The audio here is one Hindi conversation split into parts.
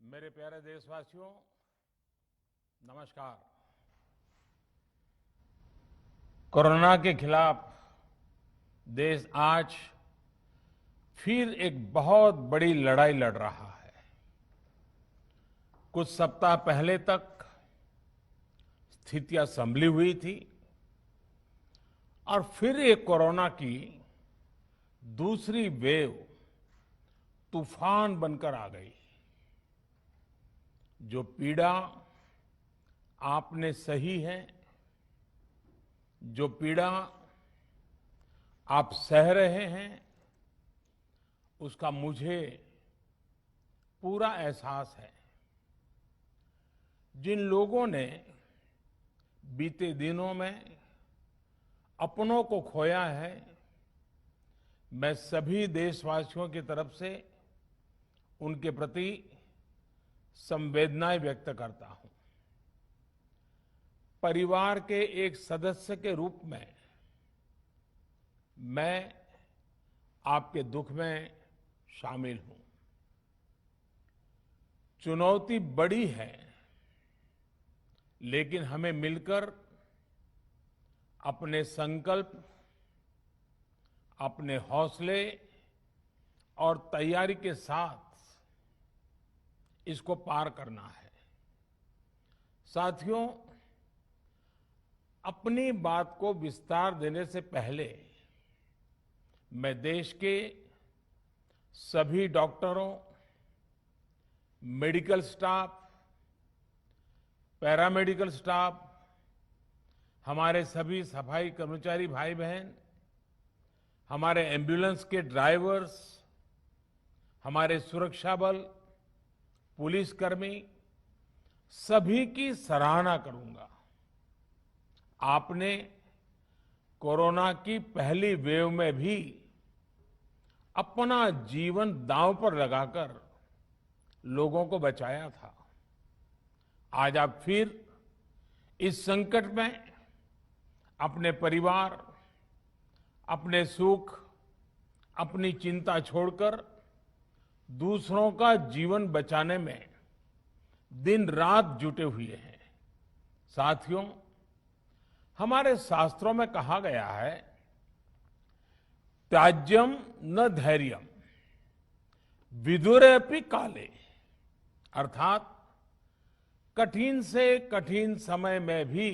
मेरे प्यारे देशवासियों, नमस्कार। कोरोना के खिलाफ देश आज फिर एक बहुत बड़ी लड़ाई लड़ रहा है। कुछ सप्ताह पहले तक स्थितियां संभली हुई थी और फिर एक कोरोना की दूसरी वेव तूफान बनकर आ गई। जो पीड़ा आपने सही है, जो पीड़ा आप सह रहे हैं, उसका मुझे पूरा एहसास है। जिन लोगों ने बीते दिनों में अपनों को खोया है, मैं सभी देशवासियों की तरफ से उनके प्रति संवेदनाएं व्यक्त करता हूं। परिवार के एक सदस्य के रूप में मैं आपके दुख में शामिल हूं। चुनौती बड़ी है, लेकिन हमें मिलकर अपने संकल्प, अपने हौसले और तैयारी के साथ इसको पार करना है। साथियों, अपनी बात को विस्तार देने से पहले मैं देश के सभी डॉक्टरों, मेडिकल स्टाफ, पैरामेडिकल स्टाफ, हमारे सभी सफाई कर्मचारी भाई बहन, हमारे एम्बुलेंस के ड्राइवर्स, हमारे सुरक्षा बल, पुलिसकर्मी, सभी की सराहना करूंगा। आपने कोरोना की पहली वेव में भी अपना जीवन दांव पर लगाकर लोगों को बचाया था। आज आप फिर इस संकट में अपने परिवार, अपने सुख, अपनी चिंता छोड़कर दूसरों का जीवन बचाने में दिन रात जुटे हुए हैं। साथियों, हमारे शास्त्रों में कहा गया है, त्याज्यम न धैर्यम विदुरेऽपि काले, अर्थात कठिन से कठिन समय में भी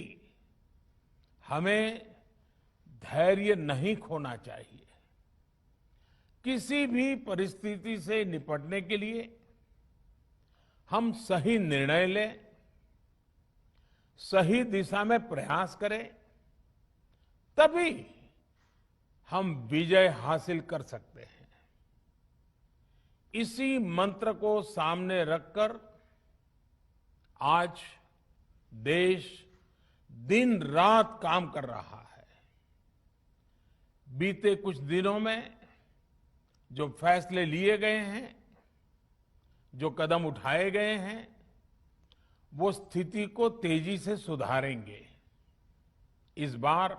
हमें धैर्य नहीं खोना चाहिए। किसी भी परिस्थिति से निपटने के लिए हम सही निर्णय लें, सही दिशा में प्रयास करें, तभी हम विजय हासिल कर सकते हैं। इसी मंत्र को सामने रखकर आज देश दिन रात काम कर रहा है। बीते कुछ दिनों में जो फैसले लिए गए हैं, जो कदम उठाए गए हैं, वो स्थिति को तेजी से सुधारेंगे। इस बार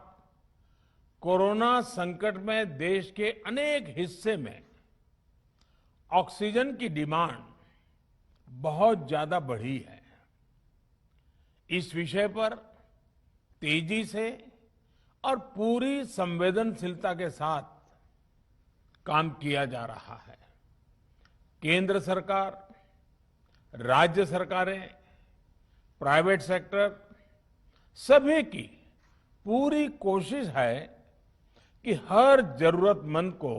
कोरोना संकट में देश के अनेक हिस्से में ऑक्सीजन की डिमांड बहुत ज्यादा बढ़ी है। इस विषय पर तेजी से और पूरी संवेदनशीलता के साथ काम किया जा रहा है। केंद्र सरकार, राज्य सरकारें, प्राइवेट सेक्टर, सभी की पूरी कोशिश है कि हर जरूरतमंद को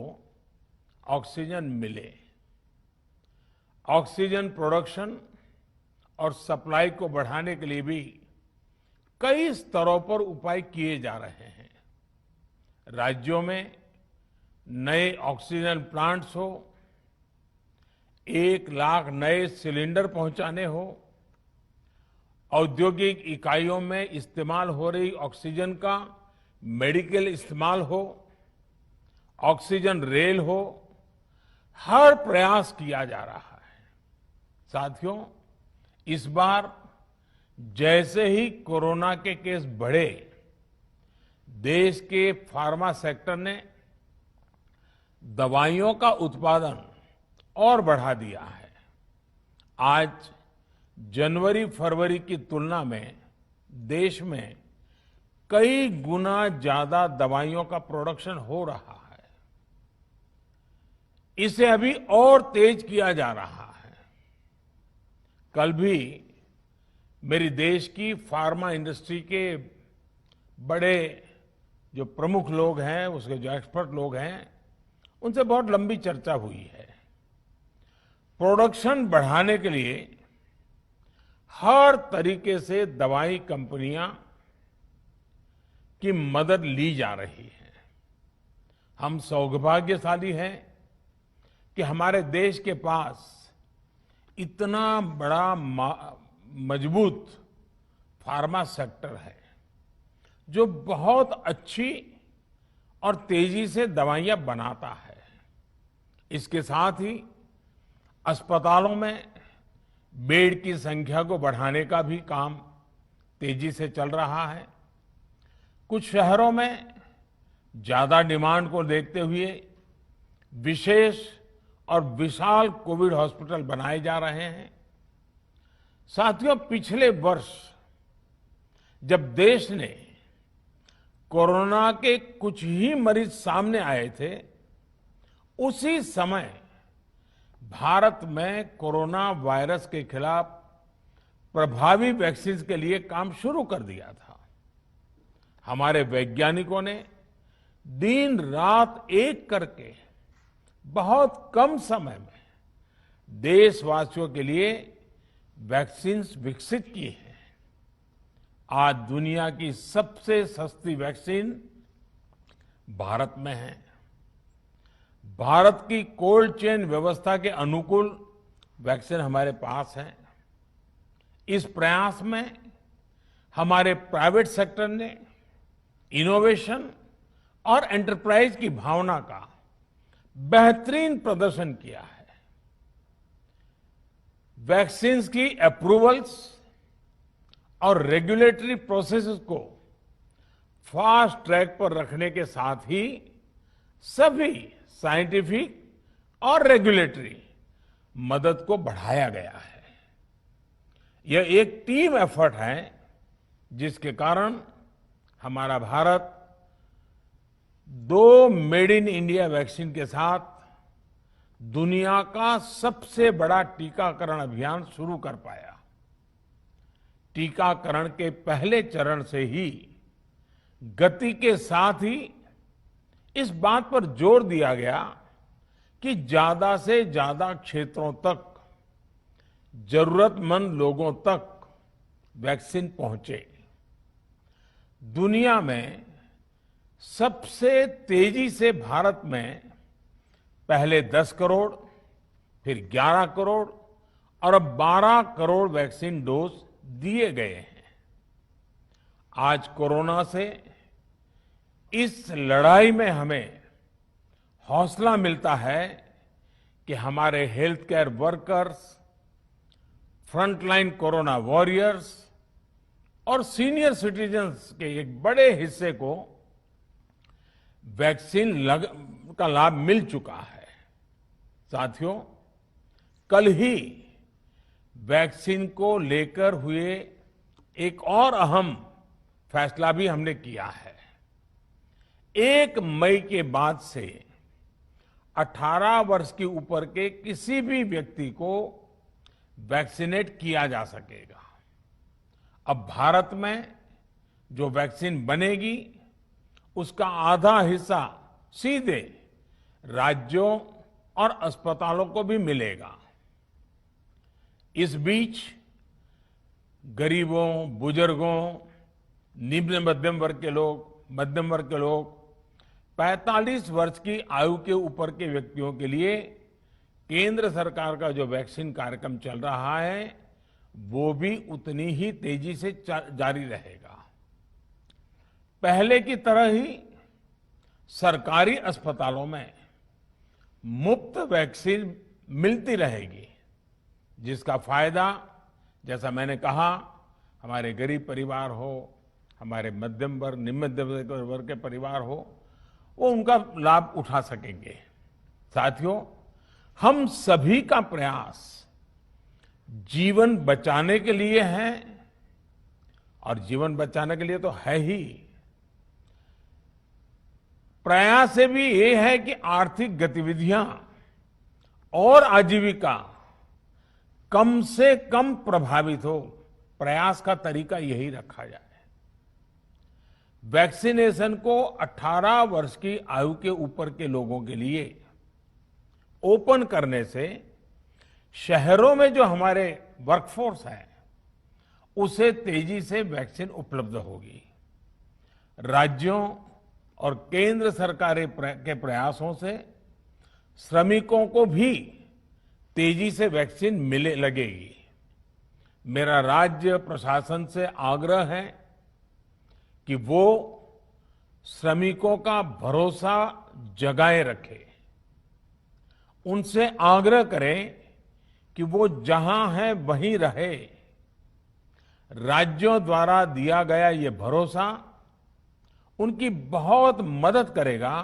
ऑक्सीजन मिले। ऑक्सीजन प्रोडक्शन और सप्लाई को बढ़ाने के लिए भी कई स्तरों पर उपाय किए जा रहे हैं। राज्यों में नए ऑक्सीजन प्लांट्स हो, 1 लाख नए सिलेंडर पहुंचाने हो, औद्योगिक इकाइयों में इस्तेमाल हो रही ऑक्सीजन का मेडिकल इस्तेमाल हो, ऑक्सीजन रेल हो, हर प्रयास किया जा रहा है। साथियों, इस बार जैसे ही कोरोना के केस बढ़े, देश के फार्मा सेक्टर ने दवाइयों का उत्पादन और बढ़ा दिया है। आज जनवरी फरवरी की तुलना में देश में कई गुना ज्यादा दवाइयों का प्रोडक्शन हो रहा है। इसे अभी और तेज किया जा रहा है। कल भी मेरी देश की फार्मा इंडस्ट्री के बड़े जो प्रमुख लोग हैं, उसके जो एक्सपर्ट लोग हैं, उनसे बहुत लंबी चर्चा हुई है। प्रोडक्शन बढ़ाने के लिए हर तरीके से दवाई कंपनियां की मदद ली जा रही है। हम सौभाग्यशाली हैं कि हमारे देश के पास इतना बड़ा मजबूत फार्मा सेक्टर है जो बहुत अच्छी और तेजी से दवाइयां बनाता है। इसके साथ ही अस्पतालों में बेड की संख्या को बढ़ाने का भी काम तेजी से चल रहा है। कुछ शहरों में ज्यादा डिमांड को देखते हुए विशेष और विशाल कोविड हॉस्पिटल बनाए जा रहे हैं। साथियों, पिछले वर्ष जब देश ने कोरोना के कुछ ही मरीज सामने आए थे, उसी समय भारत में कोरोना वायरस के खिलाफ प्रभावी वैक्सीन के लिए काम शुरू कर दिया था। हमारे वैज्ञानिकों ने दिन रात एक करके बहुत कम समय में देशवासियों के लिए वैक्सीन विकसित की है। आज दुनिया की सबसे सस्ती वैक्सीन भारत में है। भारत की कोल्ड चेन व्यवस्था के अनुकूल वैक्सीन हमारे पास है। इस प्रयास में हमारे प्राइवेट सेक्टर ने इनोवेशन और एंटरप्राइज की भावना का बेहतरीन प्रदर्शन किया है। वैक्सीन की अप्रूवल्स और रेगुलेटरी प्रोसेसेस को फास्ट ट्रैक पर रखने के साथ ही सभी साइंटिफिक और रेगुलेटरी मदद को बढ़ाया गया है। यह एक टीम एफर्ट है जिसके कारण हमारा Bharat 2 made in India vaccine के साथ दुनिया का सबसे बड़ा टीकाकरण अभियान शुरू कर पाया। टीकाकरण के पहले चरण से ही गति के साथ ही इस बात पर जोर दिया गया कि ज्यादा से ज्यादा क्षेत्रों तक, जरूरतमंद लोगों तक वैक्सीन पहुंचे। दुनिया में सबसे तेजी से भारत में पहले 10 करोड़, फिर 11 करोड़ और अब 12 करोड़ वैक्सीन डोज दिए गए हैं। आज कोरोना से इस लड़ाई में हमें हौसला मिलता है कि हमारे health care workers, frontline corona warriors और सीनियर सिटीजन्स के एक बड़े हिस्से को वैक्सीन का लाभ मिल चुका है। साथियों, कल ही वैक्सीन को लेकर हुए एक और अहम फैसला भी हमने किया है। 1 मई के बाद से 18 वर्ष के ऊपर के किसी भी व्यक्ति को वैक्सीनेट किया जा सकेगा। अब भारत में जो वैक्सीन बनेगी उसका आधा हिस्सा सीधे राज्यों और अस्पतालों को भी मिलेगा। इस बीच गरीबों, बुजुर्गों, निम्न मध्यम वर्ग के लोग, 45 वर्ष की आयु के ऊपर के व्यक्तियों के लिए केंद्र सरकार का जो वैक्सीन कार्यक्रम चल रहा है वो भी उतनी ही तेजी से जारी रहेगा। पहले की तरह ही सरकारी अस्पतालों में मुफ्त वैक्सीन मिलती रहेगी, जिसका फायदा, जैसा मैंने कहा, हमारे गरीब परिवार हो, हमारे मध्यम वर्ग, निम्न मध्यम वर्ग के परिवार हो, वो उनका लाभ उठा सकेंगे। साथियों, हम सभी का प्रयास जीवन बचाने के लिए है, और जीवन बचाने के लिए तो है ही, प्रयास से भी ये है कि आर्थिक गतिविधियां और आजीविका कम से कम प्रभावित हो। प्रयास का तरीका यही रखा जाए। वैक्सीनेशन को 18 वर्ष की आयु के ऊपर के लोगों के लिए ओपन करने से शहरों में जो हमारे वर्कफोर्स है उसे तेजी से वैक्सीन उपलब्ध होगी। राज्यों और केंद्र सरकार के प्रयासों से श्रमिकों को भी तेजी से वैक्सीन मिले लगेगी। मेरा राज्य प्रशासन से आग्रह है कि वो श्रमिकों का भरोसा जगाए रखे। उनसे आग्रह करें कि वो जहां है वहीं रहे। राज्यों द्वारा दिया गया ये भरोसा उनकी बहुत मदद करेगा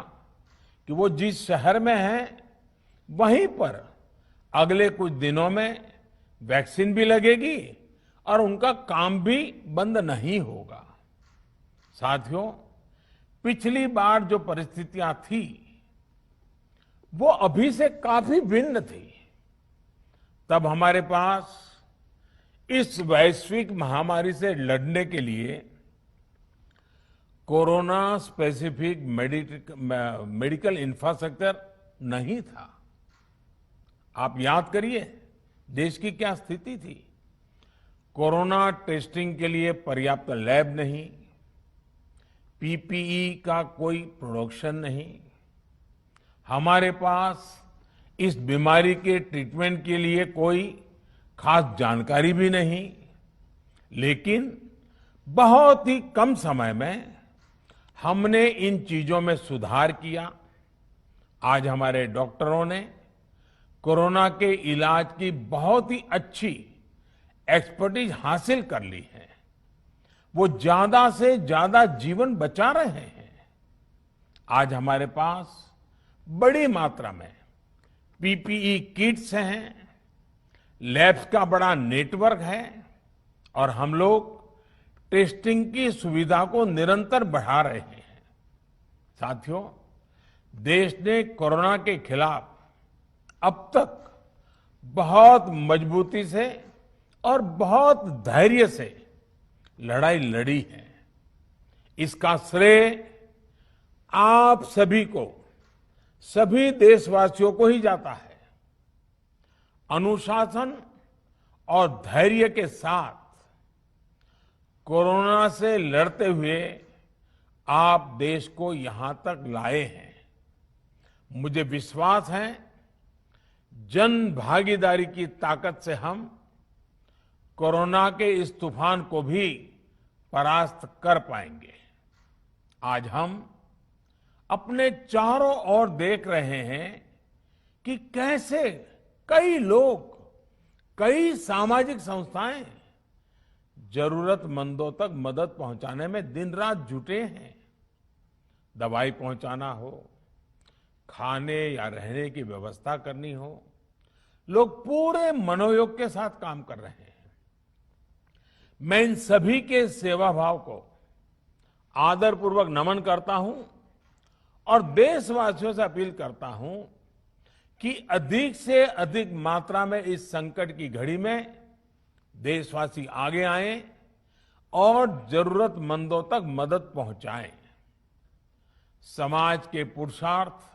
कि वो जिस शहर में हैं वहीं पर अगले कुछ दिनों में वैक्सीन भी लगेगी और उनका काम भी बंद नहीं होगा। साथियों, पिछली बार जो परिस्थितियां थी वो अभी से काफी भिन्न थी। तब हमारे पास इस वैश्विक महामारी से लड़ने के लिए कोरोना स्पेसिफिक मेडिकल इंफ्रास्ट्रक्चर नहीं था। आप याद करिए देश की क्या स्थिति थी। कोरोना टेस्टिंग के लिए पर्याप्त लैब नहीं, पीपीई का कोई प्रोडक्शन नहीं, हमारे पास इस बीमारी के ट्रीटमेंट के लिए कोई खास जानकारी भी नहीं। लेकिन बहुत ही कम समय में हमने इन चीजों में सुधार किया। आज हमारे डॉक्टरों ने कोरोना के इलाज की बहुत ही अच्छी एक्सपर्टीज हासिल कर ली है। वो ज्यादा से ज्यादा जीवन बचा रहे हैं। आज हमारे पास बड़ी मात्रा में पीपीई किट्स हैं, लैब्स का बड़ा नेटवर्क है और हम लोग टेस्टिंग की सुविधा को निरंतर बढ़ा रहे हैं। साथियों, देश ने कोरोना के खिलाफ अब तक बहुत मजबूती से और बहुत धैर्य से लड़ाई लड़ी है। इसका श्रेय आप सभी को, सभी देशवासियों को ही जाता है। अनुशासन और धैर्य के साथ कोरोना से लड़ते हुए आप देश को यहां तक लाए हैं। मुझे विश्वास है जन भागीदारी की ताकत से हम कोरोना के इस तूफान को भी परास्त कर पाएंगे। आज हम अपने चारों ओर देख रहे हैं कि कैसे कई लोग, कई सामाजिक संस्थाएं जरूरतमंदों तक मदद पहुंचाने में दिन रात जुटे हैं। दवाई पहुंचाना हो, खाने या रहने की व्यवस्था करनी हो, लोग पूरे मनोयोग के साथ काम कर रहे हैं। मैं इन सभी के सेवा भाव को आदरपूर्वक नमन करता हूं और देशवासियों से अपील करता हूं कि अधिक से अधिक मात्रा में इस संकट की घड़ी में देशवासी आगे आएं और जरूरतमंदों तक मदद पहुंचाएं। समाज के पुरुषार्थ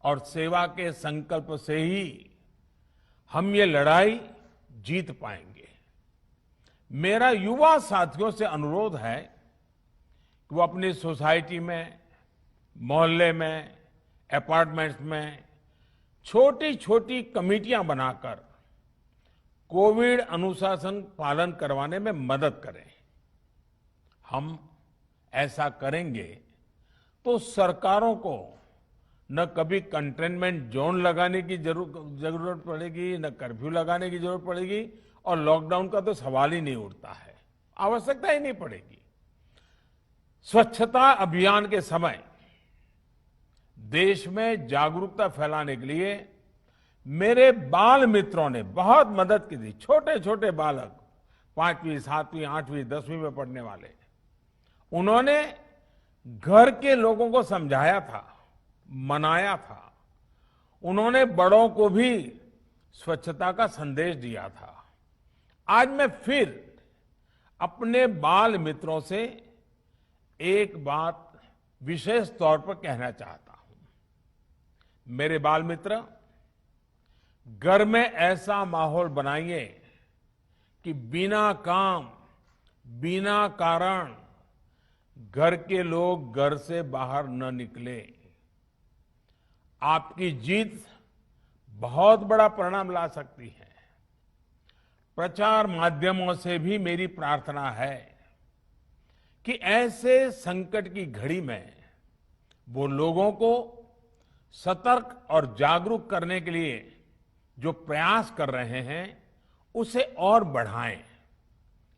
और सेवा के संकल्प से ही हम ये लड़ाई जीत पाएंगे। मेरा युवा साथियों से अनुरोध है कि वो अपनी सोसाइटी में, मोहल्ले में, अपार्टमेंट्स में छोटी छोटी कमेटियां बनाकर कोविड अनुशासन पालन करवाने में मदद करें। हम ऐसा करेंगे तो सरकारों को न कभी कंटेनमेंट जोन लगाने की जरूरत पड़ेगी, न कर्फ्यू लगाने की जरूरत पड़ेगी और लॉकडाउन का तो सवाल ही नहीं उठता है, आवश्यकता ही नहीं पड़ेगी। स्वच्छता अभियान के समय देश में जागरूकता फैलाने के लिए मेरे बाल मित्रों ने बहुत मदद की थी। छोटे छोटे बालक, 5वीं, 7वीं, 8वीं, 10वीं में पढ़ने वाले, उन्होंने घर के लोगों को समझाया था, मनाया था। उन्होंने बड़ों को भी स्वच्छता का संदेश दिया था। आज मैं फिर अपने बाल मित्रों से एक बात विशेष तौर पर कहना चाहता हूं। मेरे बाल मित्र, घर में ऐसा माहौल बनाइए कि बिना काम, बिना कारण घर के लोग घर से बाहर न निकले। आपकी जीत बहुत बड़ा परिणाम ला सकती है। प्रचार माध्यमों से भी मेरी प्रार्थना है कि ऐसे संकट की घड़ी में वो लोगों को सतर्क और जागरूक करने के लिए जो प्रयास कर रहे हैं उसे और बढ़ाएं।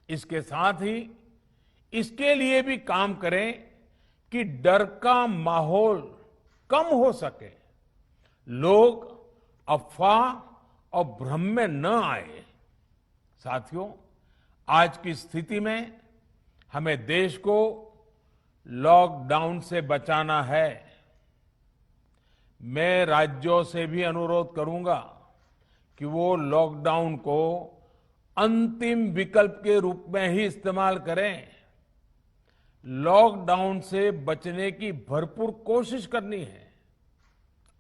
इसके साथ ही इसके लिए भी काम करें कि डर का माहौल कम हो सके, लोग अफवाह और भ्रम में न आए। साथियों, आज की स्थिति में हमें देश को लॉकडाउन से बचाना है। मैं राज्यों से भी अनुरोध करूंगा कि वो लॉकडाउन को अंतिम विकल्प के रूप में ही इस्तेमाल करें। लॉकडाउन से बचने की भरपूर कोशिश करनी है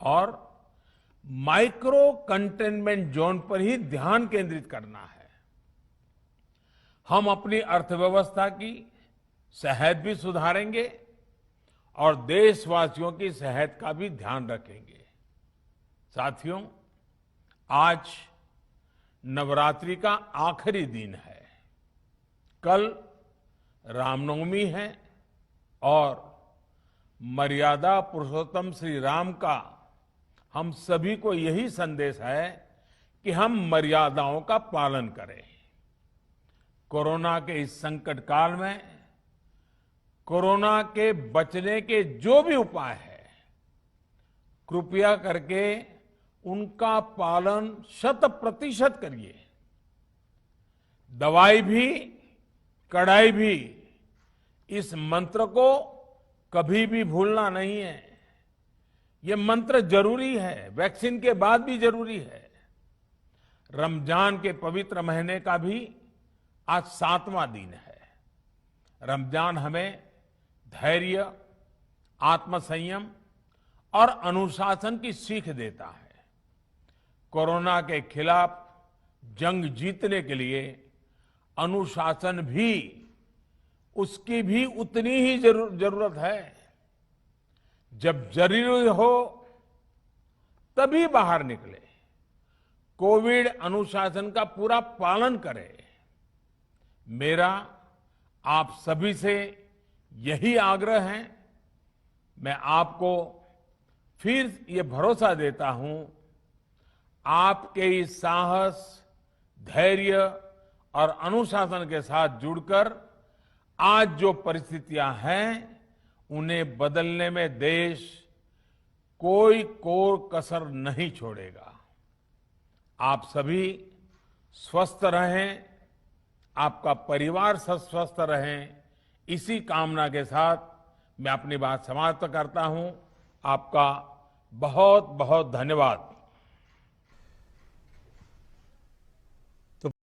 और माइक्रो कंटेनमेंट जोन पर ही ध्यान केंद्रित करना है। हम अपनी अर्थव्यवस्था की सेहत भी सुधारेंगे और देशवासियों की सेहत का भी ध्यान रखेंगे। साथियों, आज नवरात्रि का आखिरी दिन है। कल रामनवमी है और मर्यादा पुरुषोत्तम श्री राम का हम सभी को यही संदेश है कि हम मर्यादाओं का पालन करें। कोरोना के इस संकट काल में कोरोना के बचने के जो भी उपाय है, कृपया करके उनका पालन 100% करिए। दवाई भी, कड़ाई भी, इस मंत्र को कभी भी भूलना नहीं है। ये मंत्र जरूरी है, वैक्सीन के बाद भी जरूरी है। रमजान के पवित्र महीने का भी आज 7वां दिन है। रमजान हमें धैर्य, आत्मसंयम और अनुशासन की सीख देता है। कोरोना के खिलाफ जंग जीतने के लिए अनुशासन भी, उसकी भी उतनी ही जरूरत है। जब जरूरी हो तभी बाहर निकले। कोविड अनुशासन का पूरा पालन करें। मेरा आप सभी से यही आग्रह है। मैं आपको फिर ये भरोसा देता हूं, आपके इस साहस, धैर्य और अनुशासन के साथ जुड़कर आज जो परिस्थितियां हैं उन्हें बदलने में देश कोई कोर कसर नहीं छोड़ेगा। आप सभी स्वस्थ रहें, आपका परिवार स्वस्थ रहे, इसी कामना के साथ मैं अपनी बात समाप्त करता हूं। आपका बहुत बहुत धन्यवाद।